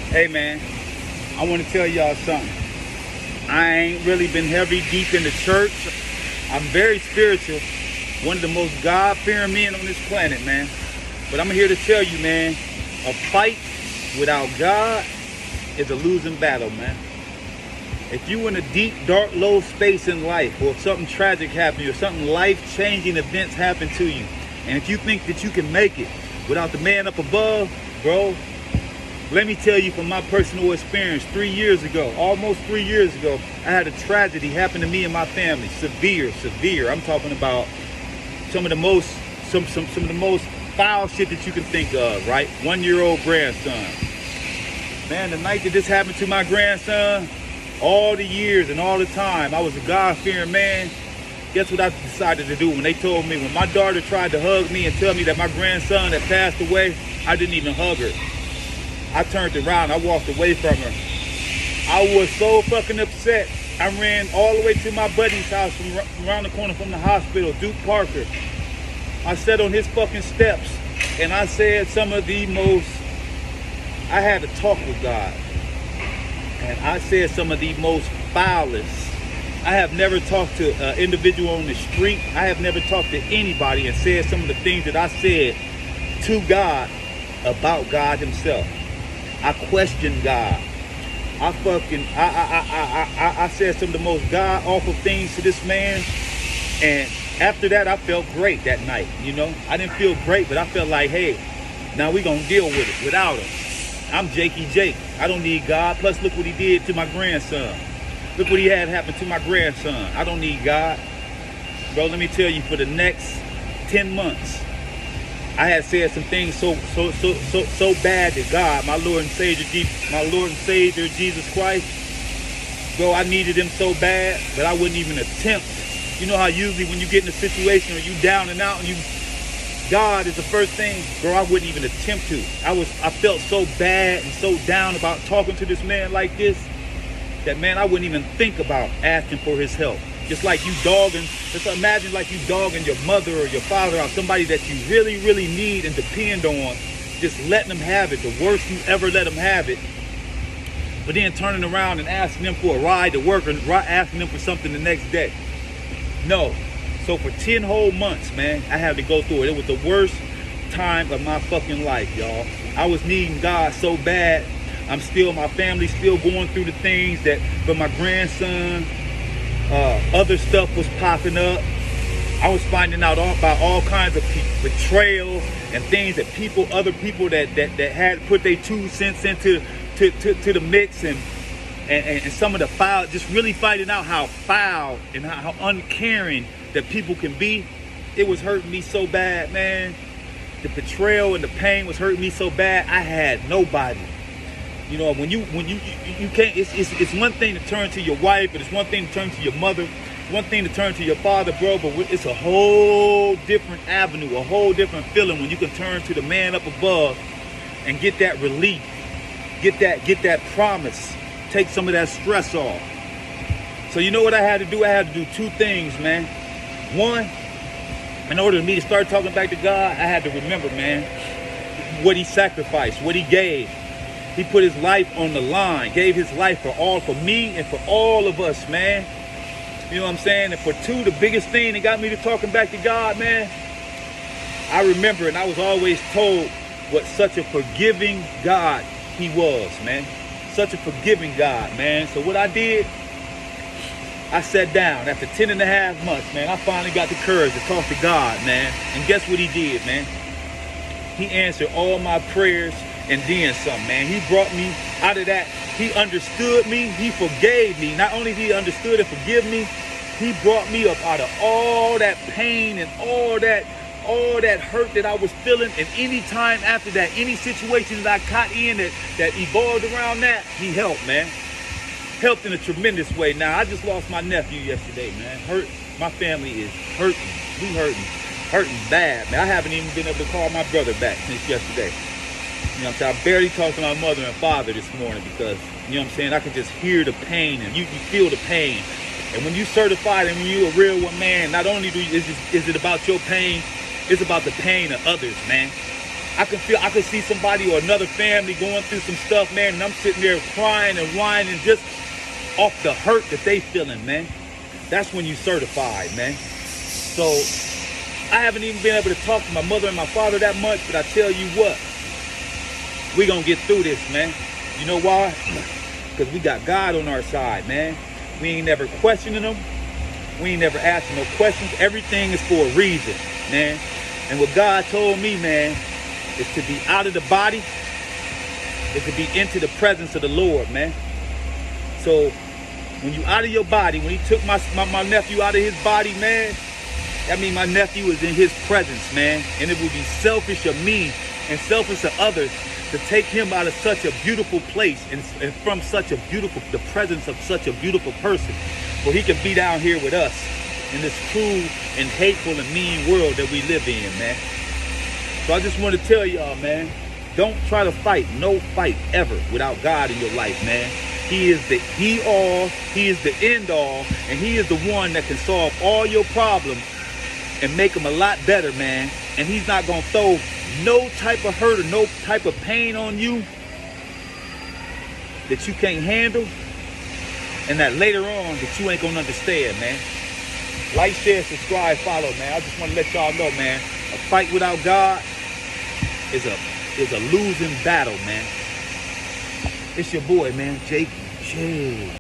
Hey man, I want to tell y'all something. I ain't really been heavy deep in the church. I'm very spiritual. One of the most God-fearing men on this planet, man. But I'm here to tell you, man, a fight without God is a losing battle, man. If you in a deep, dark, low space in life, or if something tragic happened to you, or something life-changing events happen to you, and if you think that you can make it without the man up above, bro, let me tell you from my personal experience, 3 years ago, almost 3 years ago, I had a tragedy happen to me and my family. Severe. I'm talking about some of the most foul shit that you can think of, right? 1-year-old grandson. Man, the night that this happened to my grandson, all the years and all the time, I was a God-fearing man. Guess what I decided to do when they told me, when my daughter tried to hug me and tell me that my grandson had passed away, I didn't even hug her. I turned around, I walked away from her. I was so fucking upset. I ran all the way to my buddy's house from around the corner from the hospital, Duke Parker. I sat on his fucking steps and I said some of the most, I had to talk with God. And I said some of the most foulest. I have never talked to an individual on the street. I have never talked to anybody and said some of the things that I said to God about God himself. I questioned God. I said some of the most God-awful things to this man. And after that, I felt great that night, you know. I didn't feel great, but I felt like, hey, now we gonna deal with it without him. I'm Jakey Jake. I don't need God. Plus, look what he did to my grandson. Look what he had happen to my grandson. I don't need God. Bro, let me tell you, for the next 10 months, I had said some things so bad to God, my Lord and Savior Jesus Christ. Bro, I needed him so bad that I wouldn't even attempt. You know how usually when you get in a situation or you down and out and God is the first thing, bro, I wouldn't even attempt to. I felt so bad and so down about talking to this man like this that, man, I wouldn't even think about asking for his help. Just like you dogging, just imagine like you dogging your mother or your father or somebody that you really, really need and depend on, just letting them have it, the worst you ever let them have it, but then turning around and asking them for a ride to work or asking them for something the next day. No. So for 10 whole months, man, I had to go through it. It was the worst time of my fucking life, y'all. I was needing God so bad. My family's still going through the things that, for my grandson, other stuff was popping up. I was finding out about all kinds of betrayal and things that other people that had put their 2 cents into to the mix and some of the foul, just really finding out how foul and how uncaring that people can be. It was hurting me so bad, man. The betrayal and the pain was hurting me so bad. I had nobody. You know, when you can't, it's one thing to turn to your wife, but it's one thing to turn to your mother, one thing to turn to your father, bro, but it's a whole different avenue, a whole different feeling when you can turn to the man up above and get that relief, get that promise, take some of that stress off. So you know what I had to do? I had to do 2 things, man. One, in order for me to start talking back to God, I had to remember, man, what he sacrificed, what he gave. He put his life on the line, gave his life for me and for all of us, man. You know what I'm saying? And for 2, the biggest thing that got me to talking back to God, man, I remember, and I was always told what such a forgiving God he was, man. Such a forgiving God, man. So what I did, I sat down. After 10.5 months, man, I finally got the courage to talk to God, man. And guess what he did, man? He answered all my prayers and then some, man. He brought me out of that. He understood me. He forgave me. Not only did he understood and forgive me, he brought me up out of all that pain and all that hurt that I was feeling. And any time after that, any situation that I caught in that evolved around that, he helped, man. Helped in a tremendous way. Now, I just lost my nephew yesterday, man. My family is hurting. We hurting bad, man. I haven't even been able to call my brother back since yesterday. You know what I'm saying? I barely talked to my mother and father this morning because, you know what I'm saying, I could just hear the pain and you feel the pain. And when you certified and when you a real one, man, not only is it about your pain, it's about the pain of others, man. I could see somebody or another family going through some stuff, man, and I'm sitting there crying and whining just off the hurt that they feeling, man. That's when you certified, man. So I haven't even been able to talk to my mother and my father that much, but I tell you what, we gonna get through this, man. You know why? Because we got God on our side, man. We ain't never questioning him. We ain't never asking no questions. Everything is for a reason, man. And what God told me, man, is to be out of the body, is to be into the presence of the Lord, man. So when you out of your body, when he took my nephew out of his body, man, that means my nephew is in his presence, man. And it would be selfish of me and selfish of others to take him out of such a beautiful place and from such a beautiful, the presence of such a beautiful person, where he can be down here with us in this cruel and hateful and mean world that we live in, man. So I just want to tell y'all, man, don't try to fight no fight ever without God in your life, man. He is the all, he is the end all, and he is the one that can solve all your problems and make them a lot better, man. And he's not going to throw no type of hurt or no type of pain on you that you can't handle, and that later on that you ain't going to understand, man. Like, share, subscribe, follow, man. I just want to let y'all know, man, a fight without God is a losing battle, man. It's your boy, man, Jake J.